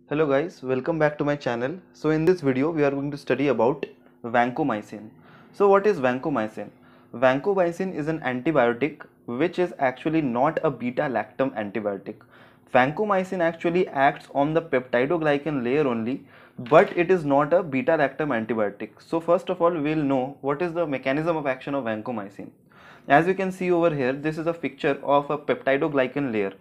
Hello guys, welcome back to my channel. So in this video we are going to study about vancomycin. So what is vancomycin? Vancomycin is an antibiotic which is actually not a beta-lactam antibiotic. Vancomycin actually acts on the peptidoglycan layer only, but it is not a beta-lactam antibiotic. So first of all we will know what is the mechanism of action of vancomycin. As you can see over here, this is a picture of a peptidoglycan layer.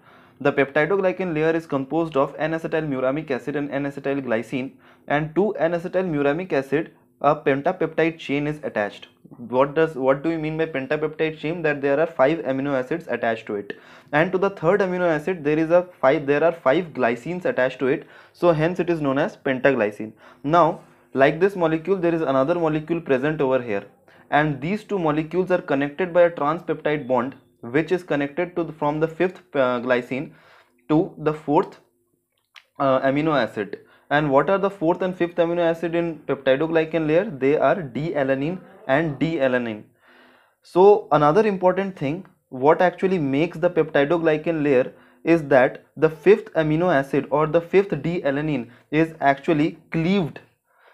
The peptidoglycan layer is composed of N-acetylmuramic acid and N-acetylglycine, and to N-acetylmuramic acid a pentapeptide chain is attached. What do we mean by pentapeptide chain? That there are 5 amino acids attached to it, and to the third amino acid there are 5 glycines attached to it, so hence it is known as pentaglycine. Now like this molecule, there is another molecule present over here, and these two molecules are connected by a transpeptide bond which is connected to from the fifth glycine to the fourth amino acid. And what are the fourth and fifth amino acid in peptidoglycan layer? They are D-alanine and D-alanine. So another important thing, what actually makes the peptidoglycan layer is that the fifth amino acid or the fifth D-alanine is actually cleaved.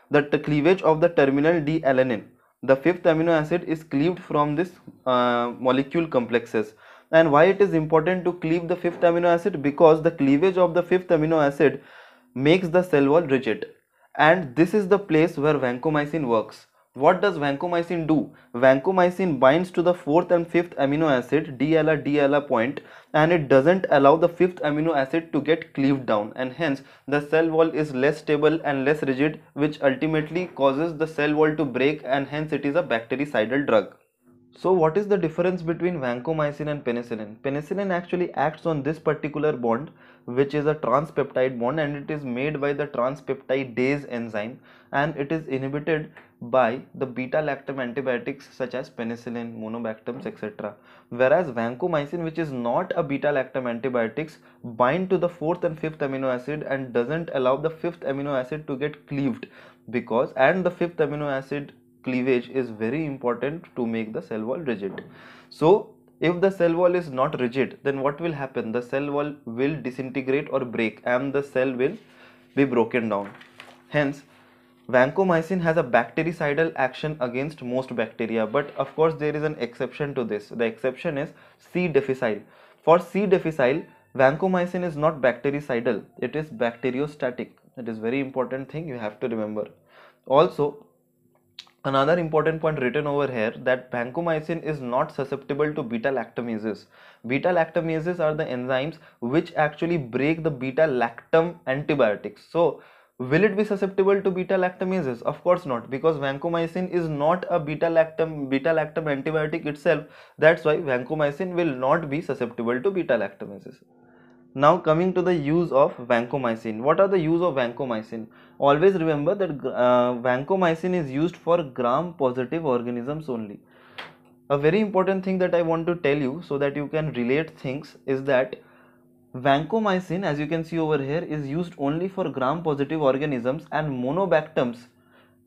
The cleavage of the terminal D-alanine, the fifth amino acid, is cleaved from this molecule complexes. And why it is important to cleave the fifth amino acid? Because the cleavage of the fifth amino acid makes the cell wall rigid, and this is the place where vancomycin works. What does vancomycin do? Vancomycin binds to the fourth and fifth amino acid DLA point, and it doesn't allow the fifth amino acid to get cleaved down, and hence the cell wall is less stable and less rigid, which ultimately causes the cell wall to break, and hence it is a bactericidal drug. So what is the difference between vancomycin and penicillin? Penicillin actually acts on this particular bond, which is a transpeptide bond, and it is made by the transpeptidase enzyme, and it is inhibited by the beta-lactam antibiotics such as penicillin, monobactams, etc. Whereas vancomycin, which is not a beta-lactam antibiotics, bind to the fourth and fifth amino acid and doesn't allow the fifth amino acid to get cleaved, because and the fifth amino acid cleavage is very important to make the cell wall rigid. So if the cell wall is not rigid, then what will happen? The cell wall will disintegrate or break, and the cell will be broken down. Hence vancomycin has a bactericidal action against most bacteria, but of course there is an exception to this. The exception is C. difficile. For C. difficile, vancomycin is not bactericidal, it is bacteriostatic. It is very important thing you have to remember. Also, another important point written over here, that vancomycin is not susceptible to beta-lactamases. Beta-lactamases are the enzymes which actually break the beta-lactam antibiotics. So will it be susceptible to beta-lactamases? Of course not, because vancomycin is not a beta-lactam antibiotic itself. That's why vancomycin will not be susceptible to beta-lactamases. Now coming to the use of vancomycin. What are the use of vancomycin? Always remember that vancomycin is used for gram-positive organisms only. A very important thing that I want to tell you so that you can relate things is that vancomycin, as you can see over here, is used only for gram-positive organisms, and monobactams,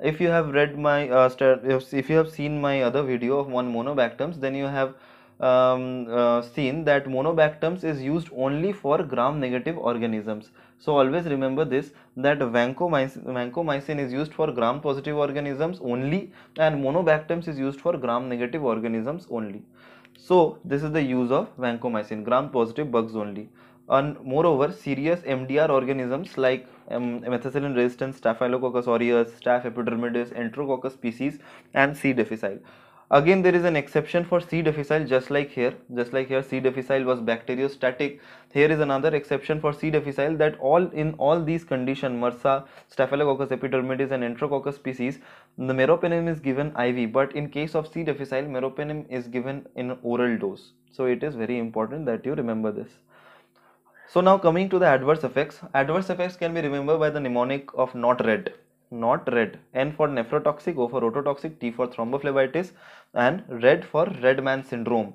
if you have read my if you have seen my other video of monobactams, then you have seen that monobactams is used only for gram negative organisms. So always remember this, that vancomycin is used for gram positive organisms only, and monobactams is used for gram negative organisms only. So this is the use of vancomycin, gram positive bugs only. And moreover, serious MDR organisms like methicillin resistant Staphylococcus aureus, Staph epidermidis, Enterococcus species, and C. difficile. Again, there is an exception for C. difficile, just like here. C. difficile was bacteriostatic. Here is another exception for C. difficile, that in all these conditions, MRSA, Staphylococcus epidermidis, and Enterococcus species, the meropenem is given IV, but in case of C. difficile, meropenem is given in oral dose. So it is very important that you remember this. So now coming to the adverse effects. Adverse effects can be remembered by the mnemonic of not red. Not red. N for nephrotoxic, O for ototoxic, T for thrombophlebitis, and red for red man syndrome.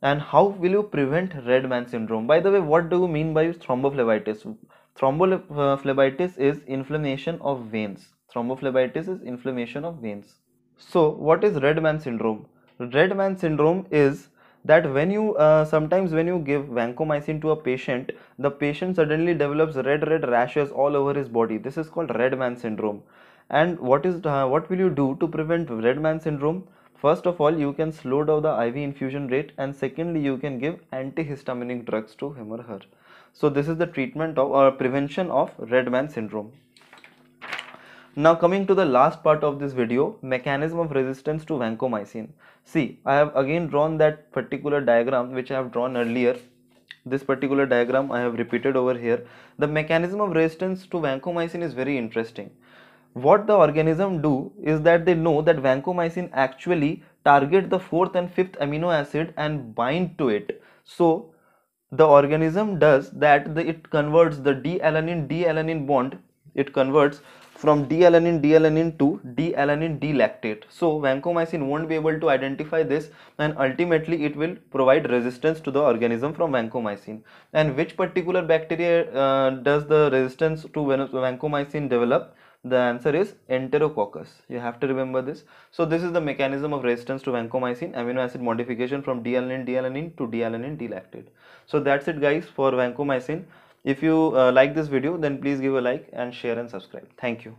And how will you prevent red man syndrome? By the way, what do you mean by thrombophlebitis? Thrombophlebitis is inflammation of veins. Thrombophlebitis is inflammation of veins. So what is red man syndrome? Red man syndrome is that when you sometimes when you give vancomycin to a patient, the patient suddenly develops red rashes all over his body. This is called red man syndrome. And what will you do to prevent red man syndrome? First of all, you can slow down the IV infusion rate, and secondly, you can give antihistaminic drugs to him or her. So this is the treatment of or prevention of red man syndrome. Now coming to the last part of this video, mechanism of resistance to vancomycin. See, I have again drawn that particular diagram which I have drawn earlier. This particular diagram I have repeated over here. The mechanism of resistance to vancomycin is very interesting. What the organism do is that they know that vancomycin actually target the 4th and 5th amino acid and bind to it. So the organism does that, it converts the D-alanine bond, it converts from D-alanine to D-alanine D-lactate. So vancomycin won't be able to identify this, and ultimately it will provide resistance to the organism from vancomycin. And which particular bacteria does the resistance to vancomycin develop? The answer is Enterococcus. You have to remember this. So this is the mechanism of resistance to vancomycin, amino acid modification from D-alanine to D-alanine D-lactate. So that's it guys for vancomycin. If you like this video, then please give a like and share and subscribe. Thank you.